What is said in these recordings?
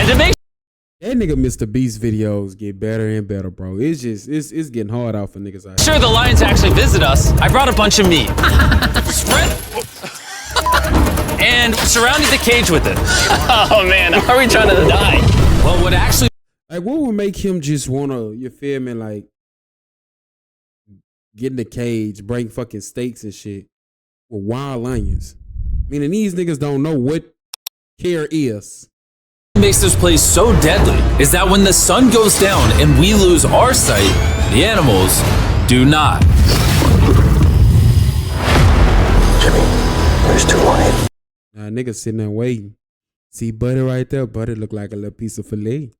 And to make that nigga Mr. Beast videos get better and better, bro. It's just, it's getting hard out for niggas out sure the lions actually visit us, I brought a bunch of meat. Spread and surrounded the cage with it. Oh man, are we trying to die? Well, what actually like, what would make him just wanna, you feel me, like get in the cage, bring fucking steaks and shit with wild lions? Meaning these niggas don't know what care is. makes this place so deadly is that when the sun goes down and we lose our sight, the animals do not. Jimmy, there's 2 lions. Nah, niggas sitting there waiting. See Buddy right there? Buddy look like a little piece of filet.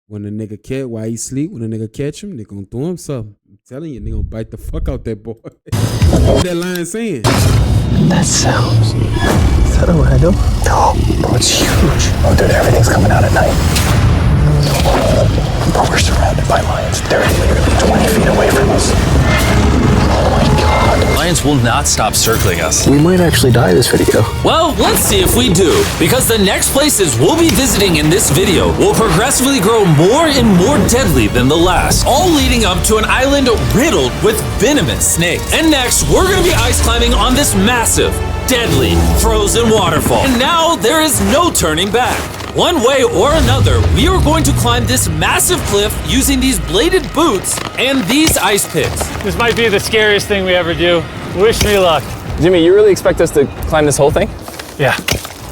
When the nigga catch, while he sleep, when the nigga catch him, they gonna throw him something. I'm telling you, they gonna bite the fuck out that boy. What that lion saying? That sounds... Is that a rhino? No, bro, it's huge. Oh, dude, everything's coming out at night. Bro, we're surrounded by lions. They're literally 20 feet away from us. Oh my god. Lions will not stop circling us. We might actually die this video. Well, let's see if we do, because the next places we'll be visiting in this video will progressively grow more and more deadly than the last, all leading up to an island riddled with venomous snakes. And next, we're gonna be ice climbing on this massive, deadly, frozen waterfall. And now there is no turning back. One way or another, we are going to climb this massive cliff using these bladed boots and these ice picks. This might be the scariest thing we ever do. Wish me luck. Jimmy, you really expect us to climb this whole thing? Yeah.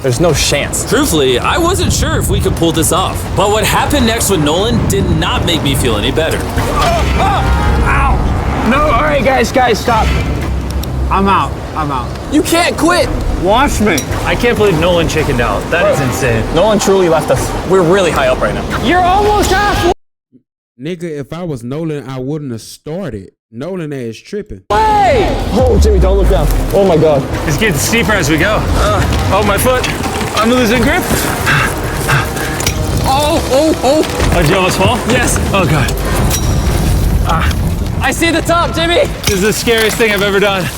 There's no chance. Truthfully, I wasn't sure if we could pull this off. But what happened next with Nolan did not make me feel any better. Ow! No, all right, guys, stop. I'm out. You can't quit. Watch me. I can't believe Nolan chickened out. That is insane. Nolan truly left us. We're really high up right now. You're almost halfway. Nigga, if I was Nolan, I wouldn't have started. Nolan ass tripping. Oh, Jimmy, don't look down. Oh my god. It's getting steeper as we go. Oh, my foot. I'm losing grip. Oh, did you almost fall? Yes. Oh, God. I see the top, Jimmy. This is the scariest thing I've ever done.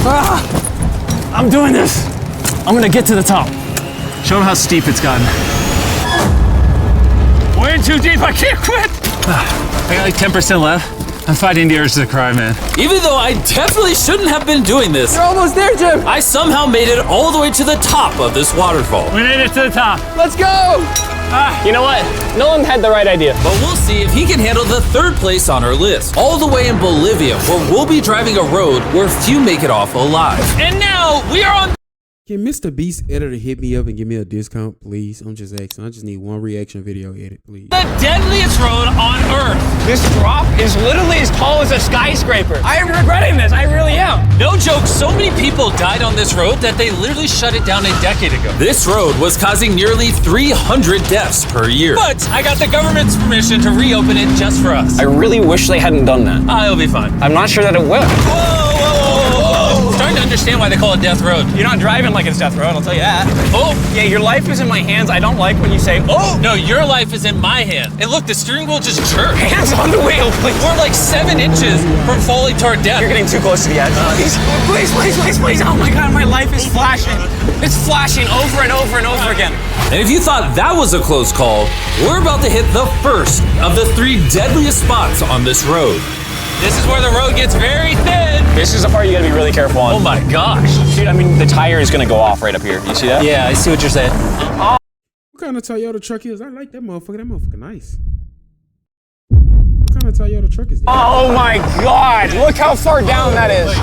I'm doing this. I'm gonna get to the top. Show them how steep it's gotten. We're in too deep, I can't quit. I got like 10% left. I'm fighting the urge to cry, man. Even though I definitely shouldn't have been doing this, You're almost there, Jim. I somehow made it all the way to the top of this waterfall. We made it to the top. Let's go. You know what? Nolan had the right idea. But we'll see if he can handle the 3rd place on our list, all the way in Bolivia, where we'll be driving a road where few make it off alive. And now we are on. Can Mr. Beast editor hit me up and give me a discount, please? I'm just asking. I just need one reaction video edit, please. The deadliest road on Earth. This drop is literally as tall as a skyscraper. I am regretting this. I really am. No joke, so many people died on this road that they literally shut it down a decade ago. This road was causing nearly 300 deaths per year. But I got the government's permission to reopen it just for us. I really wish they hadn't done that. It'll be fine. I'm not sure that it will. Whoa. I'm starting to understand why they call it Death Road. You're not driving like it's death road, I'll tell you that. Oh. Yeah, your life is in my hands. I don't like when you say, oh. No, your life is in my hand. And look, the steering wheel just jerked. Hands on the wheel, please. We're like 7 inches from falling to our death. You're getting too close to the edge. Please. Oh my god, my life is flashing. It's flashing over and over and over again. And if you thought that was a close call, we're about to hit the first of the 3 deadliest spots on this road. This is where the road gets very thin. This is the part you gotta be really careful on. Oh my gosh. Dude, I mean, the tire is gonna go off right up here. You see that? Yeah, I see what you're saying. What kind of Toyota truck is? I like that motherfucker. That motherfucker nice. What kind of Toyota truck is that? Oh my god, look how far down that is.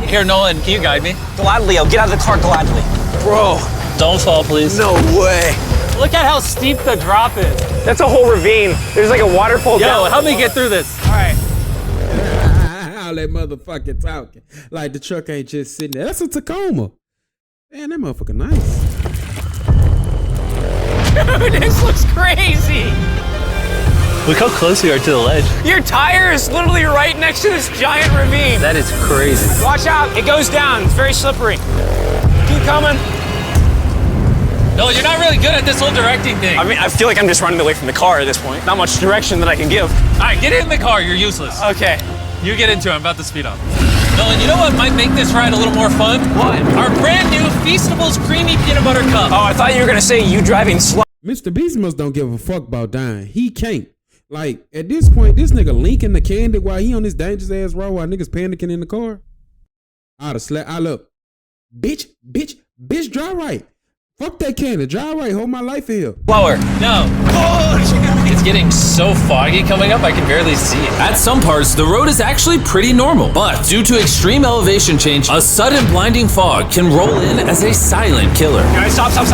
Here, Nolan, can you guide me? Gladly, I'll get out of the car gladly. Bro. Don't fall, please. No way. Look at how steep the drop is. That's a whole ravine. There's like a waterfall down. Yo, help me get through this. All right. All that motherfucking talking. Like the truck ain't just sitting there. That's a Tacoma. Man, that motherfucker nice. Dude, this looks crazy. Look how close we are to the ledge. Your tire is literally right next to this giant ravine. That is crazy. Watch out, it goes down. It's very slippery. Keep coming. No, you're not really good at this whole directing thing. I mean, I feel like I'm just running away from the car at this point. Not much direction that I can give. All right, get in the car. You're useless. Okay. You get into it. I'm about to speed up. Nolan, you know what might make this ride a little more fun? What? Our brand new Feastables Creamy Peanut Butter Cup. Oh, I thought you were gonna say you driving slow. Mr. Beast must don't give a fuck about dying. He can't. Like, at this point, this nigga linking the candy while he on this dangerous ass road while niggas panicking in the car. I'd have slapped. I look. Bitch, drive right. Fuck that candy. Drive right. Hold my life here. Lower. No. Oh, it's getting so foggy coming up, I can barely see it. At some parts, the road is actually pretty normal. But due to extreme elevation change, a sudden blinding fog can roll in as a silent killer. Guys, stop. Stop,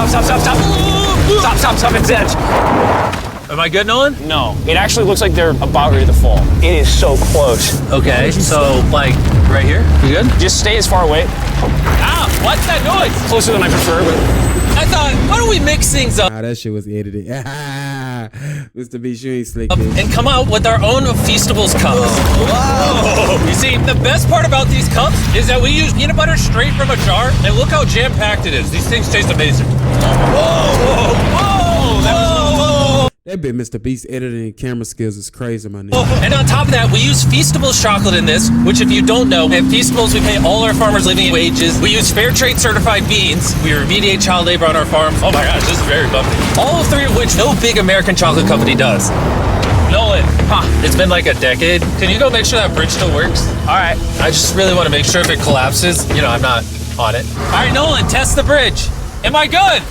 it's edge. Am I good, Nolan? No, it actually looks like they're about ready to fall. It is so close. Okay, so like right here? You good? Just stay as far away. Ah, what's that noise? Closer than I prefer, but I thought, why don't we mix things up Ah, that shit was edited. Mr. Beast, you ain't slick, bitch. and come out with our own Feastables cups? Whoa. You see, the best part about these cups is that we use peanut butter straight from a jar, and look how jam-packed it is. These things taste amazing. Whoa. That bit Mr. Beast editing and camera skills is crazy, my nigga. Oh, and on top of that, we use Feastables chocolate in this, which if you don't know, at Feastables we pay all our farmers living wages. We use fair trade certified beans. We remediate child labor on our farms. Oh my gosh, this is very bumpy. All three of which no big American chocolate company does. Nolan, it's been like a decade. Can you go make sure that bridge still works? all right. I just really want to make sure if it collapses, you know, I'm not on it. All right, Nolan, test the bridge. Am I good?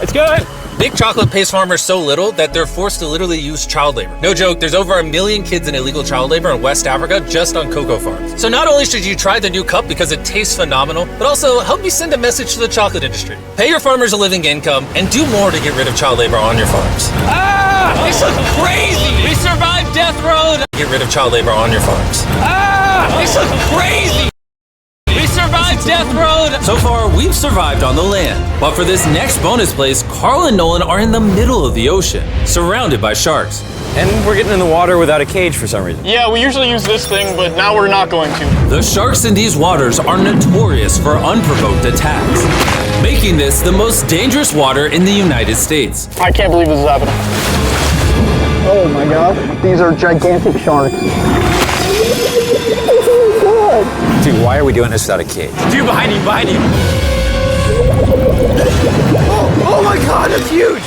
It's good. Big chocolate pays farmers so little that they're forced to literally use child labor. No joke, there's over 1 million kids in illegal child labor in West Africa just on cocoa farms. So not only should you try the new cup because it tastes phenomenal, but also help me send a message to the chocolate industry. Pay your farmers a living income and do more to get rid of child labor on your farms. Ah, this looks crazy. We survived death row. Get rid of child labor on your farms. Ah, this looks crazy. We survived death road. So far, we've survived on the land. But for this next bonus place, Carl and Nolan are in the middle of the ocean, surrounded by sharks. And we're getting in the water without a cage for some reason. Yeah, we usually use this thing, but now we're not going to. The sharks in these waters are notorious for unprovoked attacks, making this the most dangerous water in the United States. I can't believe this is happening. Oh my god, these are gigantic sharks. Dude, why are we doing this without a cage? Dude, behind you. Oh my god, that's huge!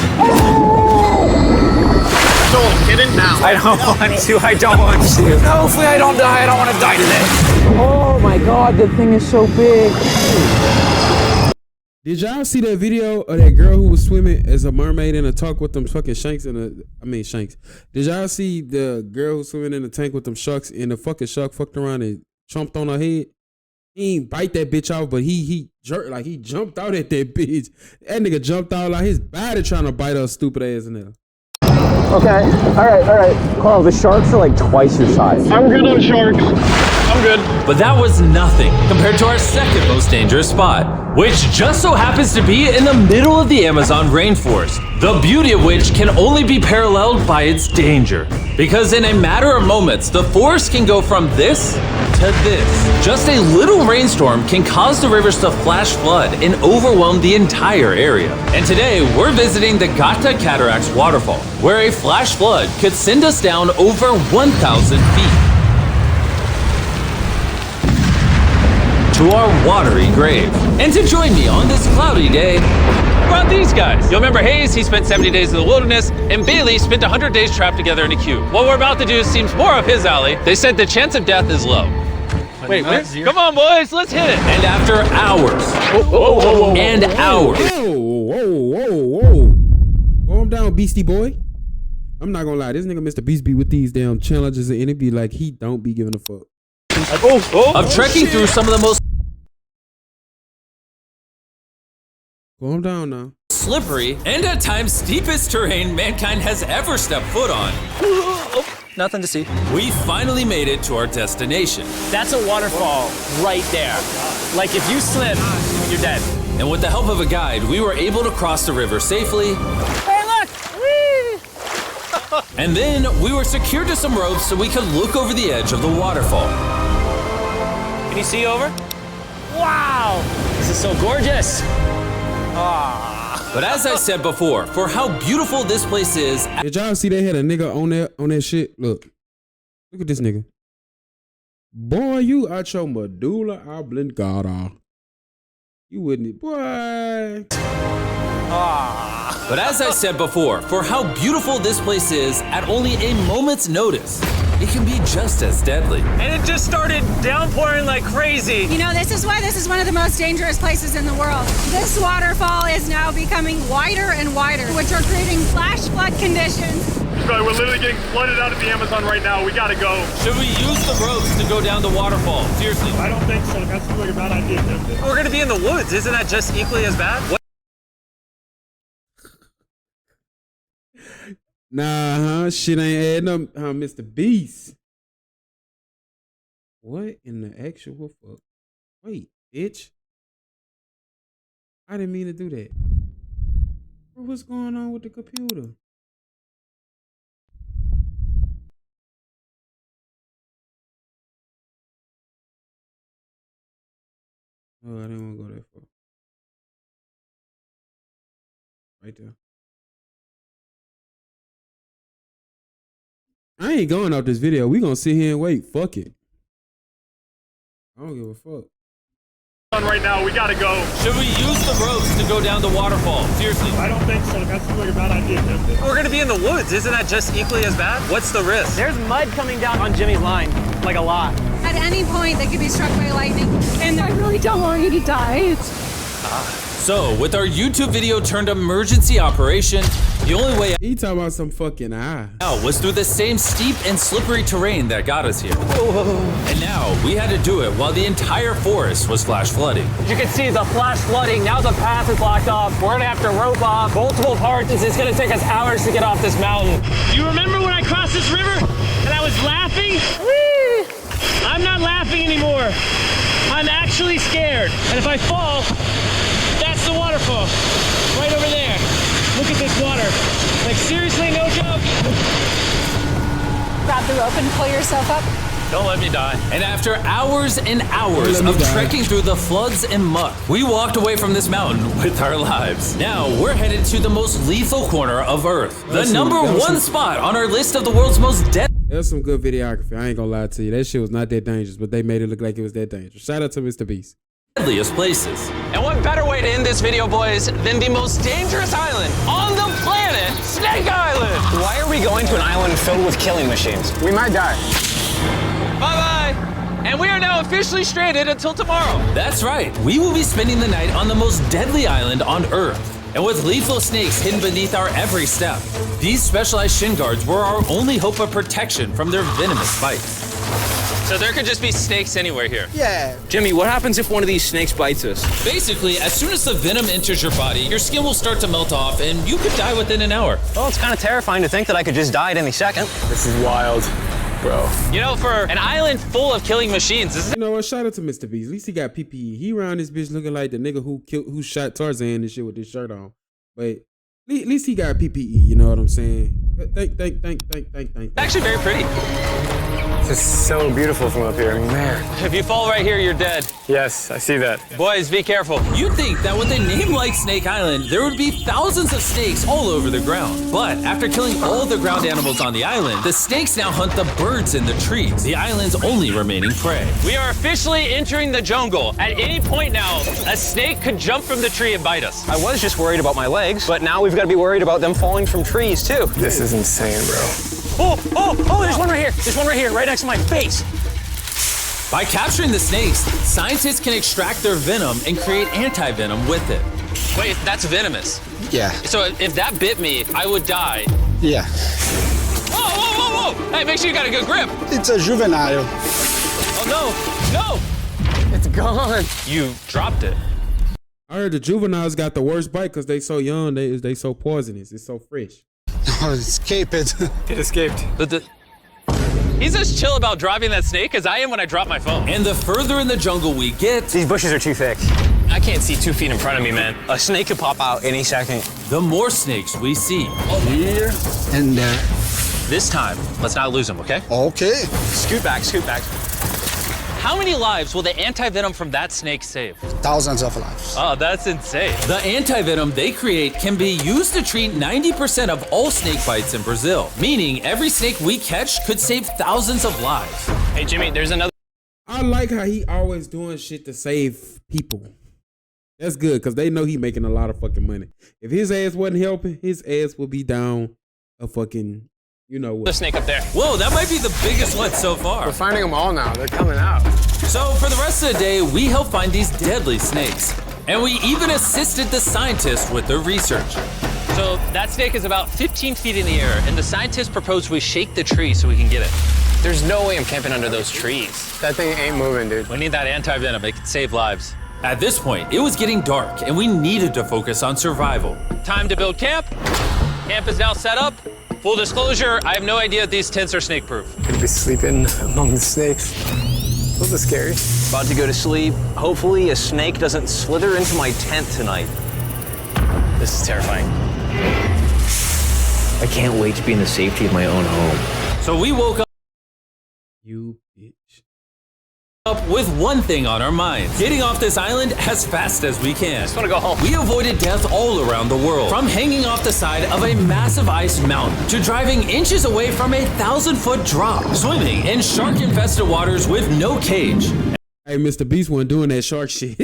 Don't get it now. I don't want to. No, hopefully I don't die. I don't want to die today. Oh my god, the thing is so big. Did y'all see that video of that girl who was swimming as a mermaid in a tank with them fucking shanks shanks? Did y'all see the girl who was swimming in the tank with them sharks and the fucking shark fucked around and chomped on her head? He ain't bite that bitch off, but he jerked, like he jumped out at that bitch. That nigga jumped out like his body trying to bite her stupid ass in there. Okay, alright. Carl, the sharks are like twice your size. I'm good on sharks. I'm good. But that was nothing compared to our second most dangerous spot, which just so happens to be in the middle of the Amazon rainforest, the beauty of which can only be paralleled by its danger. Because in a matter of moments, the forest can go from this to this. Just a little rainstorm can cause the rivers to flash flood and overwhelm the entire area. And today, we're visiting the Gata Cataracts waterfall, where a flash flood could send us down over 1,000 feet to our watery grave. And to join me on this cloudy day, brought these guys. You'll remember Hayes, he spent 70 days in the wilderness, and Bailey spent 100 days trapped together in a cube. What we're about to do seems more up his alley. They said the chance of death is low. Wait, come on, boys, let's hit it. And after hours and hours. Whoa. Calm down, beastie boy. I'm not gonna lie, this nigga Mr. Beast be with these damn challenges and it be like he don't be giving a fuck. Of trekking through some of the most Calm down now. slippery and at times steepest terrain mankind has ever stepped foot on. Nothing to see. We finally made it to our destination. That's a waterfall right there. Like if you slip, you're dead. And with the help of a guide, we were able to cross the river safely. Hey, look! Whee! And then we were secured to some ropes so we could look over the edge of the waterfall. Can you see over? Wow! This is so gorgeous. But as I said before, for how beautiful this place is, Did y'all see they had a nigga on that shit? Look at this nigga. Boy, you out your medulla oblongata. You wouldn't, boy. But as I said before, for how beautiful this place is, at only a moment's notice, it can be just as deadly. And it just started downpouring like crazy. You know, this is why this is one of the most dangerous places in the world. This waterfall is now becoming wider and wider, which are creating flash flood conditions. We're literally getting flooded out of the Amazon right now. We gotta go. Should we use the ropes to go down the waterfall? Seriously. I don't think so. That seems like a bad idea. We're gonna be in the woods. Isn't that just equally as bad? What? Nah, shit ain't adding up, Mr. Beast. What in the actual fuck? Wait, bitch. I didn't mean to do that. Bro, what's going on with the computer? Oh, I didn't want to go that far. Right there. I ain't going out this video. We gonna sit here and wait. Fuck it. I don't give a fuck. Right now, we gotta go. Should we use the ropes to go down the waterfall? Seriously. I don't think so. That seems like a bad idea. We're gonna be in the woods. Isn't that just equally as bad? What's the risk? There's mud coming down on Jimmy's line, like a lot. At any point, they could be struck by lightning. And I really don't want you to die. So, with our YouTube video turned emergency operation, the only way He talking about some fucking eye. out was through the same steep and slippery terrain that got us here. And now, we had to do it while the entire forest was flash flooding. You can see the flash flooding. Now the path is blocked off. We're gonna have to rope off multiple parts. It's gonna take us hours to get off this mountain. Do you remember when I crossed this river and I was laughing? I'm not laughing anymore. I'm actually scared. And if I fall, that's the waterfall. Right over there. Look at this water. Like seriously, no joke. Grab the rope and pull yourself up. Don't let me die. And after hours and hours of trekking through the floods and muck, we walked away from this mountain with our lives. Now we're headed to the most lethal corner of Earth. The number one spot on our list of the world's most deadly. There's some good videography. I ain't gonna lie to you. That shit was not that dangerous, but they made it look like it was that dangerous. Shout out to Mr. Beast. Deadliest places. And what better way to end this video, boys, than the most dangerous island on the planet, Snake Island? Why are we going to an island filled with killing machines? We might die. Bye-bye. And we are now officially stranded until tomorrow. That's right. We will be spending the night on the most deadly island on Earth. And with lethal snakes hidden beneath our every step, these specialized shin guards were our only hope of protection from their venomous bites. So there could just be snakes anywhere here. Yeah. Jimmy, what happens if one of these snakes bites us? Basically, as soon as the venom enters your body, your skin will start to melt off and you could die within an hour. Well, it's kind of terrifying to think that I could just die at any second. This is wild, bro. You know, for an island full of killing machines, this is... You know what? Shout out to Mr. Beast. At least he got PPE. He around this bitch looking like the nigga who shot Tarzan and shit with this shirt on. But at least he got PPE. You know what I'm saying? Thank. actually very pretty. This is so beautiful from up here, man. If you fall right here, you're dead. Yes, I see that. Boys, be careful. You'd think that with a name like Snake Island, there would be thousands of snakes all over the ground. But after killing all the ground animals on the island, the snakes now hunt the birds in the trees, the island's only remaining prey. We are officially entering the jungle. At any point now, a snake could jump from the tree and bite us. I was just worried about my legs, but now we've got to be worried about them falling from trees, too. This is insane, bro. Oh, there's one right here. There's one right here, right next to my face. By capturing the snakes, scientists can extract their venom and create anti-venom with it. Wait, that's venomous. Yeah. So if that bit me, I would die. Yeah. Whoa. Hey, make sure you got a good grip. It's a juvenile. Oh, no. It's gone. You dropped it. I heard the juveniles got the worst bite because they so young, they so poisonous. It's so fresh. Oh, escape it. It escaped. But he's as chill about dropping that snake as I am when I drop my phone. And the further in the jungle we get, These bushes are too thick. I can't see 2 feet in front of me, man. A snake could pop out any second. the more snakes we see. Here and there. This time, let's not lose him, okay? Okay. Scoot back. How many lives will the anti-venom from that snake save? Thousands of lives. Oh, that's insane. The anti-venom they create can be used to treat 90% of all snake bites in Brazil, meaning every snake we catch could save thousands of lives. Hey, Jimmy, there's another I like how he always doing shit to save people. That's good because they know he making a lot of fucking money. If his ass wasn't helping, his ass would be down a fucking, you know what. The snake up there. Whoa, that might be the biggest one so far. We're finding them all now. They're coming out. So for the rest of the day, we helped find these deadly snakes. And we even assisted the scientists with their research. So that snake is about 15 feet in the air, and the scientists proposed we shake the tree so we can get it. There's no way I'm camping under those trees. That thing ain't moving, dude. We need that anti-venom. It can save lives. At this point, it was getting dark and we needed to focus on survival. Time to build camp. Camp is now set up. Full disclosure, I have no idea if these tents are snake-proof. Could be sleeping among the snakes. Those are scary. About to go to sleep. Hopefully a snake doesn't slither into my tent tonight. This is terrifying. I can't wait to be in the safety of my own home. So we woke You bitch. up with one thing on our minds: getting off this island as fast as we can. I just want to go home. We avoided death all around the world, from hanging off the side of a massive ice mountain to driving inches away from a 1,000-foot drop, swimming in shark-infested waters with no cage. Hey, Mr. Beast wasn't doing that shark shit.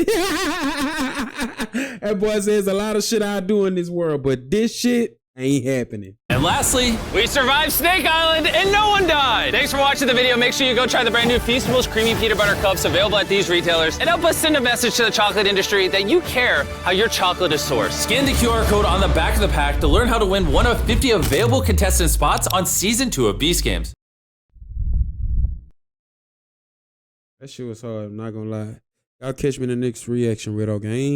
That boy says a lot of shit I do in this world, but this shit ain't happening. And lastly, We survived Snake Island and no one died. Thanks for watching the video. Make sure you go try the brand new Feastables Creamy Peanut Butter Cups available at these retailers, and help us send a message to the chocolate industry that you care how your chocolate is sourced. scan the QR code on the back of the pack to learn how to win one of 50 available contestant spots on Season 2 of Beast Games. That shit was hard, I'm not gonna lie. Y'all catch me in the next reaction, Red Game.